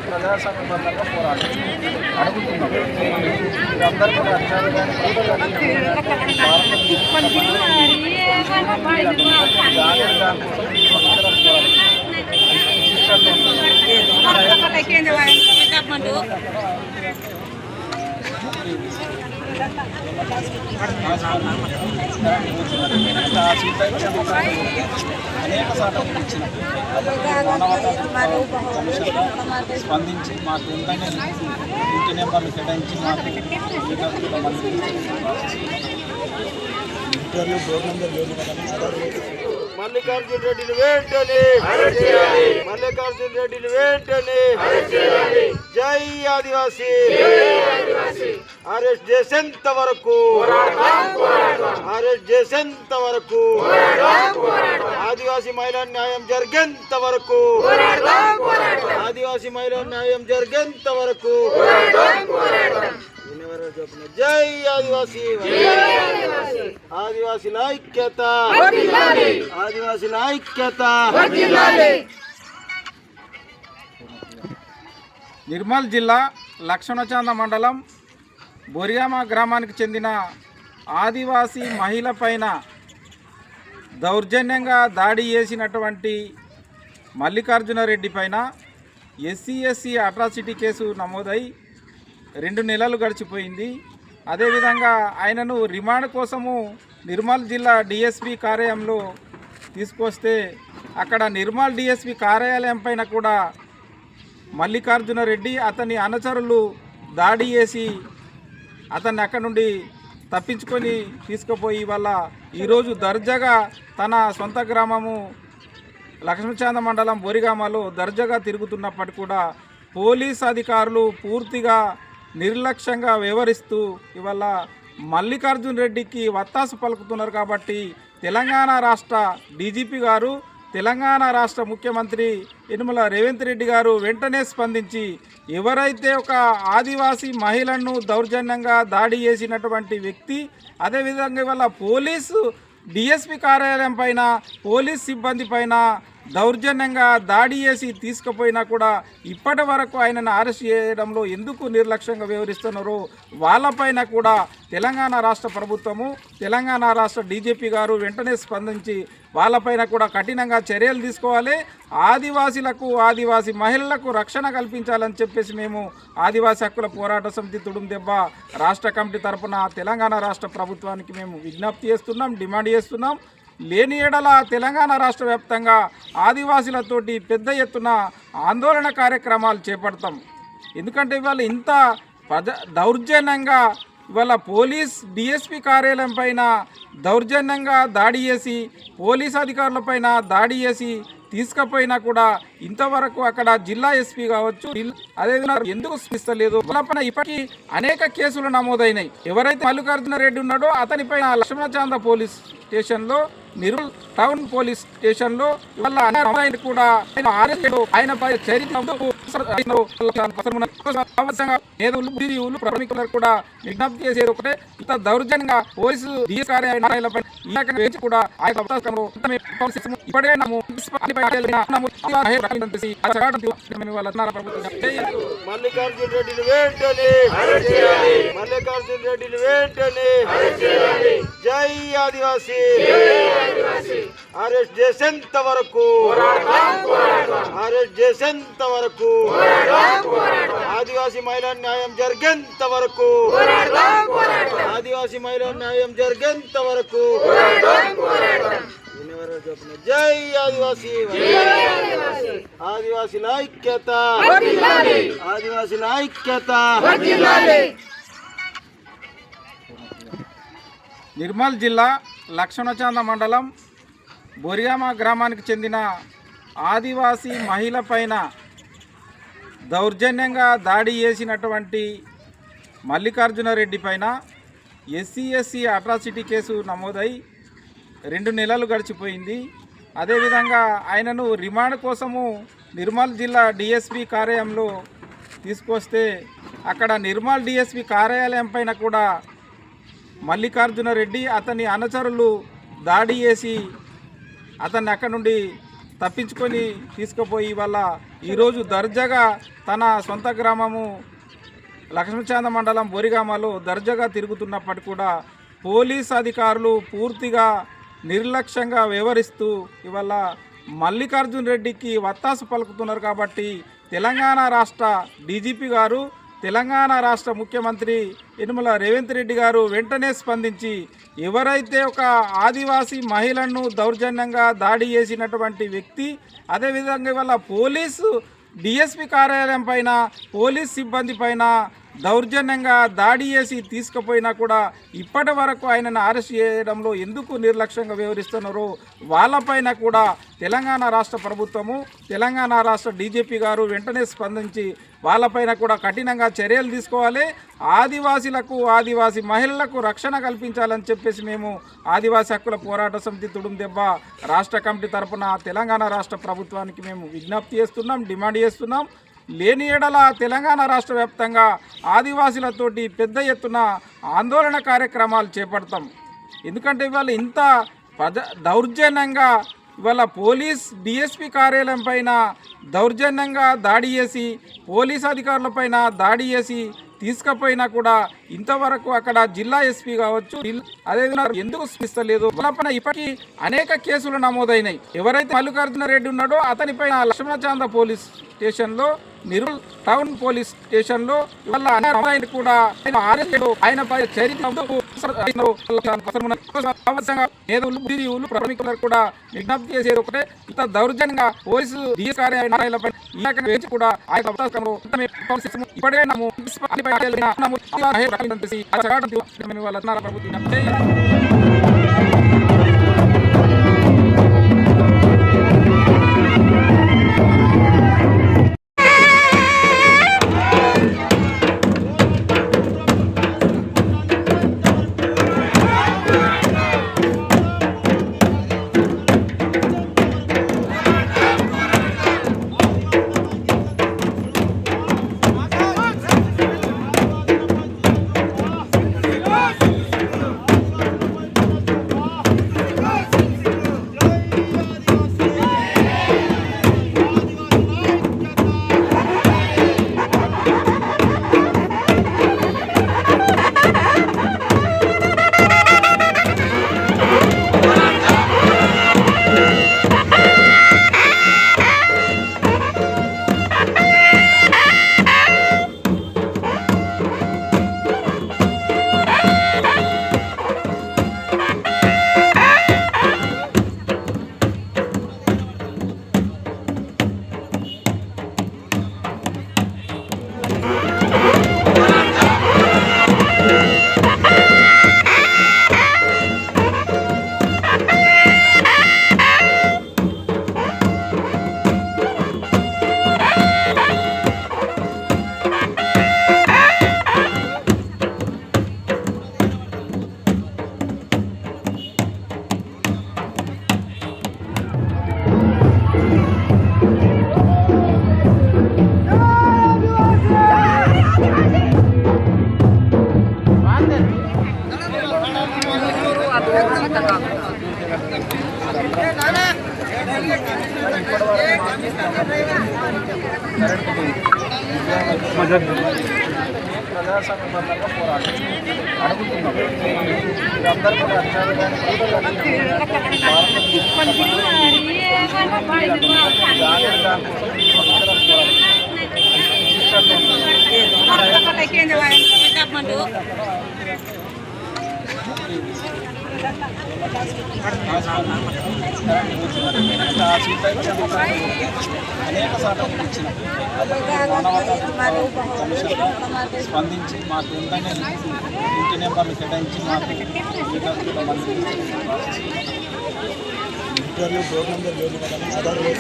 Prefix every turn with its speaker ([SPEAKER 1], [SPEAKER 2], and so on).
[SPEAKER 1] ప్రజాస్వామ్యబద్ధంగా పోరాటం అడుగుతున్నాం. మీరందరూ కూడా అనేక సార్లు ఇచ్చిన స్పందించి మాకు వెంటనే ఇంటి నెంబర్లు కేటాయించి మాకు మల్లికార్జున రెడ్డిని వెంటనే మల్లికార్జున రెడ్డిని వెంటనే జై ఆదివాసీ అరెస్ట్ చేసేంత వరకు అరెస్ట్ చేసేంత వరకు ఆదివాసీ మహిళా న్యాయం జరిగేంత వరకు ఆదివాసీ మహిళా న్యాయం జరిగేంత వరకు జై ఆదివాసీ ఆదివాసీల ఐక్యత ఆదివాసీల ఐక్యత.
[SPEAKER 2] నిర్మల్ జిల్లా లక్ష్మణచాంద మండలం బొరియామ గ్రామానికి చెందిన ఆదివాసీ మహిళ పైన దౌర్జన్యంగా దాడి చేసినటువంటి మల్లికార్జున రెడ్డి పైన ఎస్సీ అట్రాసిటీ కేసు నమోదై 2 నెలలు గడిచిపోయింది. అదేవిధంగా ఆయనను రిమాండ్ కోసము నిర్మల్ జిల్లా డిఎస్పీ కార్యాలయంలో తీసుకొస్తే అక్కడ నిర్మల్ డిఎస్పీ కార్యాలయం పైన కూడా మల్లికార్జున రెడ్డి అతని అనుచరులు దాడి చేసి అతన్ని అక్కడ నుండి తప్పించుకొని తీసుకుపోయి వల్ల ఈరోజు దర్జాగా తన సొంత గ్రామము లక్ష్మణచాంద మండలం బొరిగామలో దర్జాగా తిరుగుతున్నప్పటికీ కూడా పోలీస్ అధికారులు పూర్తిగా నిర్లక్ష్యంగా వ్యవహరిస్తూ ఇవాళ మల్లికార్జున రెడ్డికి వత్తాసు పలుకుతున్నారు. కాబట్టి తెలంగాణ రాష్ట్ర డీజీపీ గారు, తెలంగాణ రాష్ట్ర ముఖ్యమంత్రి యనమల రేవంత్ రెడ్డి గారు వెంటనే స్పందించి ఎవరైతే ఒక ఆదివాసీ మహిళను దౌర్జన్యంగా దాడి చేసినటువంటి వ్యక్తి, అదేవిధంగా ఇవాళ పోలీసు డిఎస్పీ కార్యాలయం పైన పోలీస్ సిబ్బంది పైన దౌర్జన్యంగా దాడి చేసి తీసుకుపోయినా కూడా ఇప్పటి వరకు ఆయనను అరెస్ట్ చేయడంలో ఎందుకు నిర్లక్ష్యంగా వ్యవహరిస్తున్నారో వాళ్ళపైన కూడా తెలంగాణ రాష్ట్ర ప్రభుత్వము, తెలంగాణ రాష్ట్ర డీజీపీ గారు వెంటనే స్పందించి వాళ్ళపైన కూడా కఠినంగా చర్యలు తీసుకోవాలి. ఆదివాసీలకు, ఆదివాసీ మహిళలకు రక్షణ కల్పించాలని చెప్పేసి మేము ఆదివాసీ హక్కుల పోరాట సమితి తుడుందెబ్బ రాష్ట్ర కమిటీ తరఫున తెలంగాణ రాష్ట్ర ప్రభుత్వానికి మేము విజ్ఞప్తి చేస్తున్నాం, డిమాండ్ చేస్తున్నాం. లేని ఎడల తెలంగాణ రాష్ట్ర వ్యాప్తంగా ఆదివాసీలతోటి పెద్ద ఎత్తున ఆందోళన కార్యక్రమాలు చేపడతాం. ఎందుకంటే ఇవాళ ఇంత దౌర్జన్యంగా ఇవాళ పోలీస్ డిఎస్పీ కార్యాలయం పైన దౌర్జన్యంగా దాడి చేసి పోలీస్ అధికారుల పైన దాడి చేసి తీసుకుపోయినా కూడా ఇంతవరకు అక్కడ జిల్లా ఎస్పీ కావచ్చు అదేవిధంగా ఎందుకు స్పందిస్తలేదు. వాళ్ళపైన ఇప్పటికీ అనేక కేసులు నమోదైనాయి. ఎవరైతే మల్లికార్జున రెడ్డి ఉన్నాడో అతనిపైన లక్ష్మణచాంద పోలీస్ స్టేషన్లో, నిర్మల్ టౌన్ పోలీస్ స్టేషన్లో ఇవాళ కూడా ఆయన ప్రాథమికులు కూడా విజ్ఞప్తి చేసేది ఒకటే, ఇంత దౌర్జన్యంగా పోలీసు డిఎస్ కార్యాలయాలపై కూడా ఇప్పటికే
[SPEAKER 1] మల్లికార్జున రెడ్డిని వెంటనే మల్లికార్జున రెడ్డిని వెంటనే జై ఆదివాసీ అరెస్ట్ చేసేంత వరకు అరెస్ట్ చేసేంత వరకు ఆదివాసీ మహిళా న్యాయం జరిగేంత వరకు ఆదివాసీ మహిళా న్యాయం జరిగేంత వరకు జై ఆదివాసీ ఆదివాసీల ఐక్యత ఆదివాసీల ఐక్యత.
[SPEAKER 2] నిర్మల్ జిల్లా లక్ష్మణచాంద మండలం బొరియామ గ్రామానికి చెందిన ఆదివాసీ మహిళ పైన దౌర్జన్యంగా దాడి చేసినటువంటి మల్లికార్జున రెడ్డి పైన ఎస్సీ అట్రాసిటీ కేసు నమోదై 2 నెలలు గడిచిపోయింది. అదేవిధంగా ఆయనను రిమాండ్ కోసము నిర్మల్ జిల్లా డిఎస్పీ కార్యాలయంలో తీసుకొస్తే అక్కడ నిర్మల్ డిఎస్పి కార్యాలయం పైన కూడా మల్లికార్జున రెడ్డి అతని అనుచరులు దాడి చేసి అతన్ని అక్కడ నుండి తప్పించుకొని తీసుకుపోయి వాళ్ళ ఈరోజు దర్జాగా తన సొంత గ్రామము లక్ష్మీచాంద మండలం బోరిగామలో దర్జాగా తిరుగుతున్నప్పటికీ కూడా పోలీస్ అధికారులు పూర్తిగా నిర్లక్ష్యంగా వ్యవహరిస్తూ ఇవాళ మల్లికార్జున్ రెడ్డికి వత్తాసు పలుకుతున్నారు. కాబట్టి తెలంగాణ రాష్ట్ర డీజీపీ గారు, తెలంగాణ రాష్ట్ర ముఖ్యమంత్రి యనమల రేవంత్ రెడ్డి గారు వెంటనే స్పందించి ఎవరైతే ఒక ఆదివాసీ మహిళను దౌర్జన్యంగా దాడి చేసినటువంటి వ్యక్తి, అదేవిధంగా ఇవాళ పోలీసు డిఎస్పి కార్యాలయం పైన పోలీస్ సిబ్బంది పైన దౌర్జన్యంగా దాడి చేసి తీసుకుపోయినా కూడా ఇప్పటి వరకు ఆయనను అరెస్ట్ చేయడంలో ఎందుకు నిర్లక్ష్యంగా వ్యవహరిస్తున్నారో వాళ్ళపైన కూడా తెలంగాణ రాష్ట్ర ప్రభుత్వము, తెలంగాణ రాష్ట్ర డీజీపీ గారు వెంటనే స్పందించి వాళ్ళపైన కూడా కఠినంగా చర్యలు తీసుకోవాలి. ఆదివాసీలకు, ఆదివాసీ మహిళలకు రక్షణ కల్పించాలని చెప్పేసి మేము ఆదివాసీ హక్కుల పోరాట సమితి తుడుం దెబ్బ రాష్ట్ర కమిటీ తరఫున తెలంగాణ రాష్ట్ర ప్రభుత్వానికి మేము విజ్ఞప్తి చేస్తున్నాం, డిమాండ్ చేస్తున్నాం. లేని ఎడల తెలంగాణ రాష్ట్ర వ్యాప్తంగా ఆదివాసీలతోటి పెద్ద ఎత్తున ఆందోళన కార్యక్రమాలు చేపడతాం. ఎందుకంటే ఇవాళ ఇంత దౌర్జన్యంగా ఇవాళ పోలీస్ డిఎస్పి కార్యాలయం పైన దౌర్జన్యంగా దాడి చేసి పోలీస్ అధికారుల పైన దాడి చేసి తీసుకుపోయినా కూడా ఇంతవరకు అక్కడ జిల్లా ఎస్పీ కావచ్చు, అదేవిధంగా ఎందుకు స్పందిస్తలేదు? వాళ్ళపైన ఇప్పటికీ అనేక కేసులు నమోదైనాయి. ఎవరైతే మల్లికార్జున రెడ్డి ఉన్నాడో అతనిపైన లక్ష్మణచాంద పోలీస్ స్టేషన్లో, నిర్మల్ టౌన్ పోలీస్ స్టేషన్లో ఇవాళ కూడా ఆయనపై ప్రముఖులు కూడా విజ్ఞప్తి చేసేది ఒకటే, ఇంత దౌర్జన్యంగా పోలీసు డిఎస్ కార్యాలయాలపై కూడా ఇప్పటికే ప్రజాసంబంధంగా పోరాటం అడుగుతున్నాం. అందరూ కూడా అనేక సార్లు ఇచ్చిన స్పందించి మాకు వెంటనే ఇంటి నెంబర్లు కేటాయించి మాకు ఇంటర్వ్యూ డోర్ నెంబర్